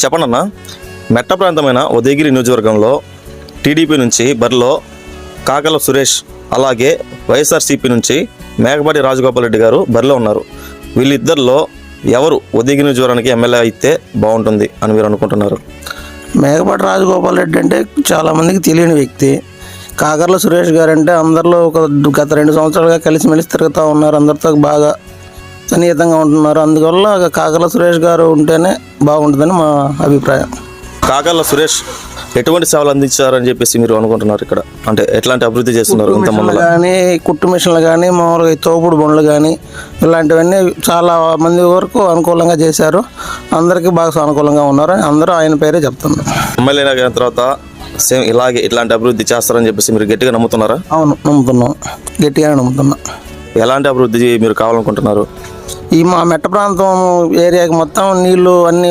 చెప్పండి అన్న, మెట్ట ప్రాంతమైన ఉదయగిరి నియోజకవర్గంలో టీడీపీ నుంచి బరిలో కాకర్ల సురేష్, అలాగే వైఎస్ఆర్సీపీ నుంచి మేకపాటి రాజగోపాల్ రెడ్డి గారు బరిలో ఉన్నారు. వీళ్ళిద్దరిలో ఎవరు ఉదయగిరి నియోజకవర్గానికి ఎమ్మెల్యే అయితే బాగుంటుంది అని మీరు అనుకుంటున్నారు? మేకపాటి రాజగోపాల్ రెడ్డి అంటే చాలామందికి తెలియని వ్యక్తి. కాకర్ల సురేష్ గారు అంటే అందరిలో గత 2 సంవత్సరాలుగా కలిసిమెలిసి తిరుగుతూ ఉన్నారు, అందరితో బాగా సన్నిహితంగా ఉంటున్నారు. అందువల్ల కాకర్ల సురేష్ గారు ఉంటేనే బాగుంటుందని మా అభిప్రాయం. కాకర్ల సురేష్ ఎటువంటి సేవలు అందించారని చెప్పేసి మీరు అనుకుంటున్నారు? ఇక్కడ అంటే ఎట్లాంటి అభివృద్ధి చేస్తున్నారు? కానీ కుట్టు మిషన్లు కానీ మామూలుగా ఈ తోపుడు బండ్లు కానీ ఇలాంటివన్నీ చాలా మంది వరకు అనుకూలంగా చేశారు. అందరికీ బాగా సానుకూలంగా ఉన్నారు. అందరూ ఆయన పేరే చెప్తున్నారు. ఎమ్మెల్యే అయిన తర్వాత సేమ్ ఇట్లాంటి అభివృద్ధి చేస్తారని చెప్పేసి మీరు గట్టిగా నమ్ముతున్నారా? అవును, నమ్ముతున్నాం, గట్టిగానే నమ్ముతున్నాం. ఎలాంటి అభివృద్ధి మీరు కావాలనుకుంటున్నారు? ఈ మా మెట్ట ప్రాంతం ఏరియాకి మొత్తం నీళ్లు అన్నీ